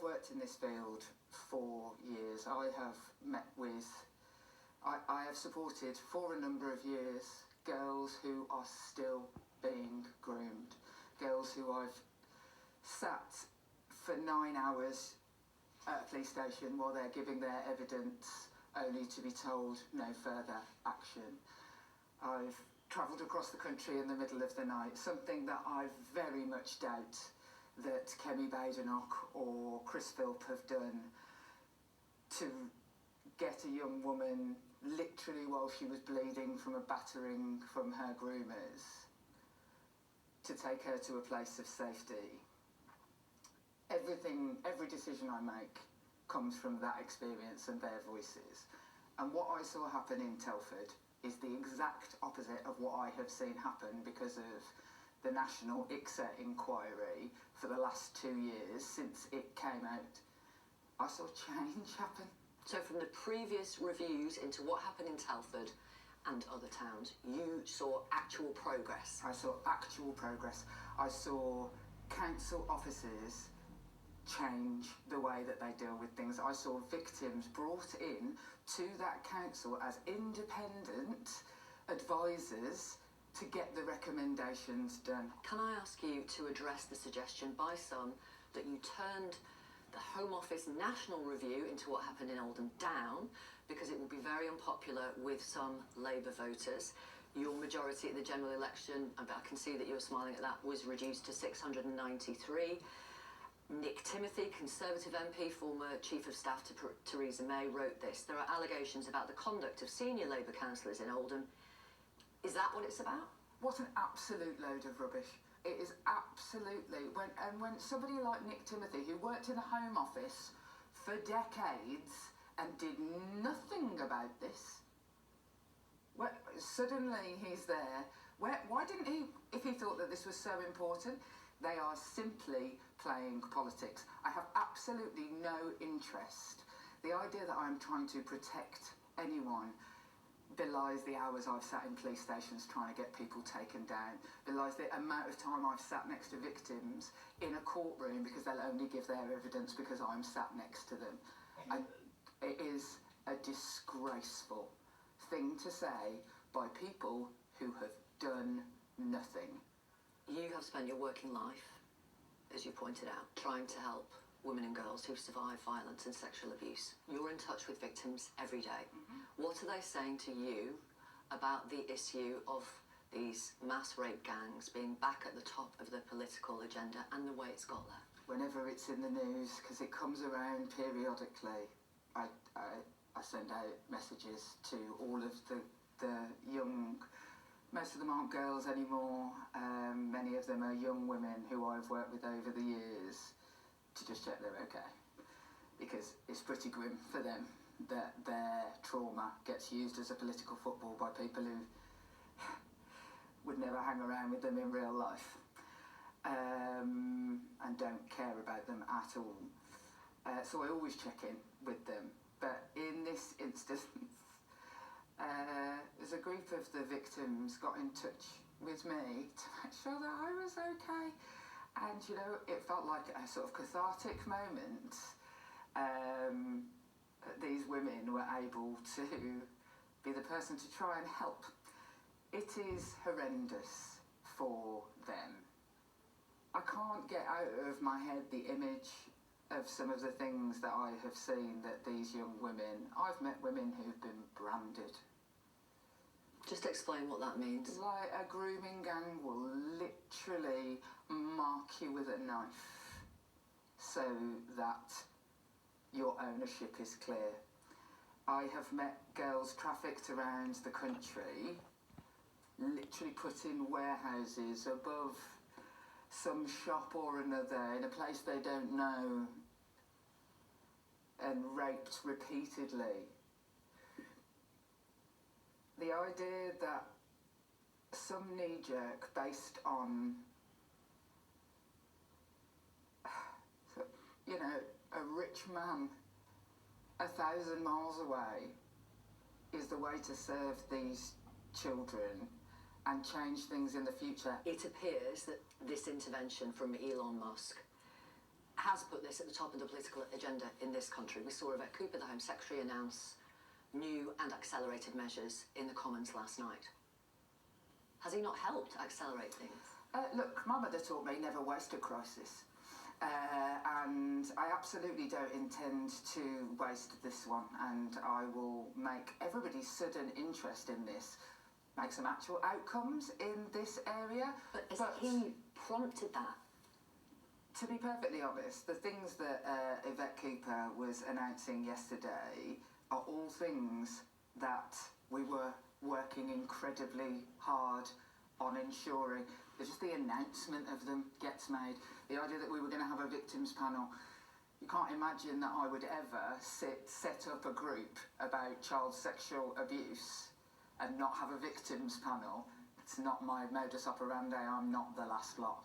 I've worked in this field for years. I have met with, I have supported for a number of years girls who are still being groomed, girls who I've sat for 9 hours at a police station while they're giving their evidence, only to be told no further action. I've travelled across the country in the middle of the night, something that I very much doubt that Kemi Badenoch or Chris Philp have done, to get a young woman literally while she was bleeding from a battering from her groomers, to take her to a place of safety. Every decision I make comes from that experience and their voices. And what I saw happen in Telford is the exact opposite of what I have seen happen because of the National ICSA inquiry for the last 2 years since it came out. I saw change happen. So from the previous reviews into what happened in Telford and other towns, you saw actual progress? I saw actual progress. I saw council officers change the way that they deal with things. I saw victims brought in to that council as independent advisors to get the recommendations done. Can I ask you to address the suggestion by some that you turned the Home Office National Review into what happened in Oldham down because it would be very unpopular with some Labour voters? Your majority at the general election, I can see that you were smiling at that, was reduced to 693. Nick Timothy, Conservative MP, former Chief of Staff to Theresa May, wrote this: there are allegations about the conduct of senior Labour councillors in Oldham. Is that what it's about? What an absolute load of rubbish. It is absolutely. When somebody like Nick Timothy, who worked in the Home Office for decades and did nothing about this, suddenly he's there. Why didn't he, if he thought that this was so important? They are simply playing politics. I have absolutely no interest. The idea that I'm trying to protect anyone belies the hours I've sat in police stations trying to get people taken down, belies the amount of time I've sat next to victims in a courtroom because they'll only give their evidence because I'm sat next to them. It is a disgraceful thing to say by people who have done nothing. You have spent your working life, as you pointed out, trying to help women and girls who've survived violence and sexual abuse. You're in touch with victims every day. Mm-hmm. What are they saying to you about the issue of these mass rape gangs being back at the top of the political agenda and the way it's got there? Whenever it's in the news, because it comes around periodically, I send out messages to all of the young. Most of them aren't girls anymore. Many of them are young women who I've worked with over the years, to just check they're okay. Because it's pretty grim for them that their trauma gets used as a political football by people who would never hang around with them in real life, and don't care about them at all. So I always check in with them. But in this instance, there's a group of the victims got in touch with me to make sure that I was okay. And, you know, it felt like a sort of cathartic moment. These women were able to be the person to try and help. It is horrendous for them. I can't get out of my head the image of some of the things that I have seen that these young women... I've met women who've been branded. Just explain what that means. Like, a grooming gang will literally mark you with a knife so that your ownership is clear. I have met girls trafficked around the country, literally put in warehouses above some shop or another in a place they don't know, and raped repeatedly. The idea that some knee-jerk based on, you know, a rich man 1,000 miles away is the way to serve these children and change things in the future. It appears that this intervention from Elon Musk has put this at the top of the political agenda in this country. We saw Yvette Cooper, the Home Secretary, announce new and accelerated measures in the Commons last night. Has he not helped accelerate things? Look, my mother taught me never waste a crisis. And I absolutely don't intend to waste this one, and I will make everybody's sudden interest in this make some actual outcomes in this area. But has he prompted that? To be perfectly honest, the things that Yvette Cooper was announcing yesterday are all things that we were working incredibly hard on ensuring. Just the announcement of them gets made. The idea that we were going to have a victims panel. You can't imagine that I would ever set up a group about child sexual abuse and not have a victims panel. It's not my modus operandi. I'm not the last lot.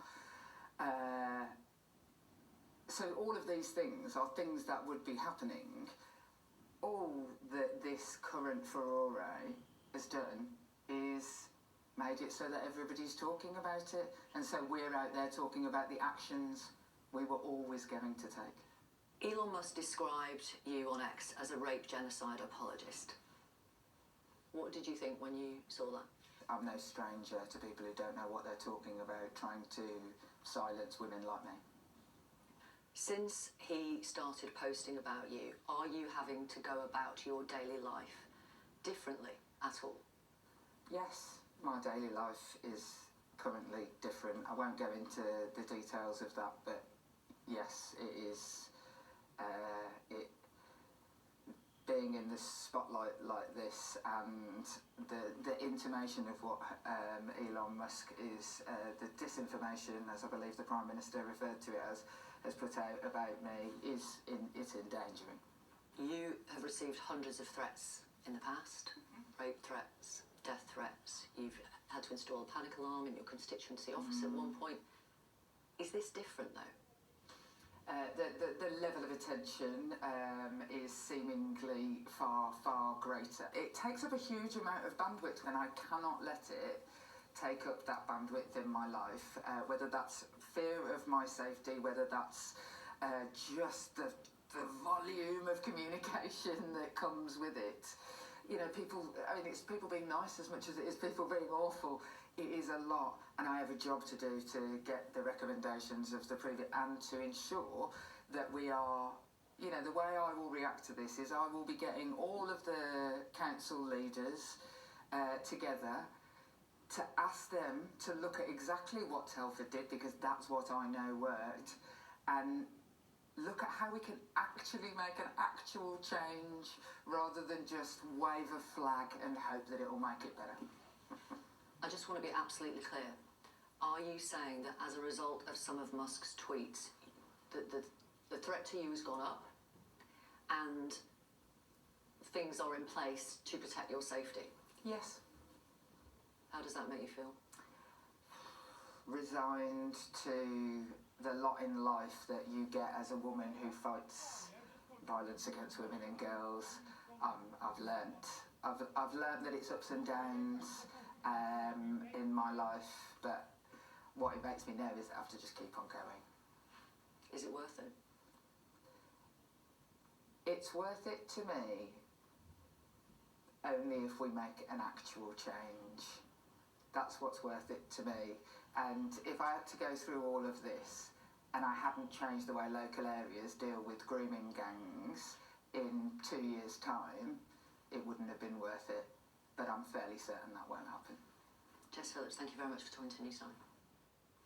So all of these things are things that would be happening. All that this current furore has done is made it so that everybody's talking about it, and so we're out there talking about the actions we were always going to take. Elon Musk described you on X as a rape genocide apologist. What did you think when you saw that? I'm no stranger to people who don't know what they're talking about, trying to silence women like me. Since he started posting about you, are you having to go about your daily life differently at all? Yes, my daily life is currently different. I won't go into the details of that, but yes, it is. Being in the spotlight like this, and the intimation of what Elon Musk is, the disinformation, as I believe the Prime Minister referred to it as, has put out about me, it's endangering. You have received hundreds of threats in the past, rape threats, death threats. You've had to install a panic alarm in your constituency office at one point. Is this different though? The level of attention is seemingly far greater. It takes up a huge amount of bandwidth, and I cannot let it take up that bandwidth in my life, whether that's fear of my safety, whether that's just the volume of communication that comes with it. You know, it's people being nice as much as it is people being awful. It is a lot, and I have a job to do to get the recommendations of the previous, and to ensure that we are, you know, the way I will react to this is I will be getting all of the council leaders together to ask them to look at exactly what Telford did, because that's what I know worked, and look at how we can actually make an actual change rather than just wave a flag and hope that it will make it better. I just want to be absolutely clear. Are you saying that as a result of some of Musk's tweets, the threat to you has gone up and things are in place to protect your safety? Yes. How does that make you feel? Resigned to the lot in life that you get as a woman who fights violence against women and girls. I've learnt that it's ups and downs in my life, but what it makes me know is that I have to just keep on going. Is it worth it? It's worth it to me only if we make an actual change. That's what's worth it to me. And if I had to go through all of this and I hadn't changed the way local areas deal with grooming gangs in 2 years' time, it wouldn't have been worth it. But I'm fairly certain that won't happen. Jess Phillips, thank you very much for talking to Newsline.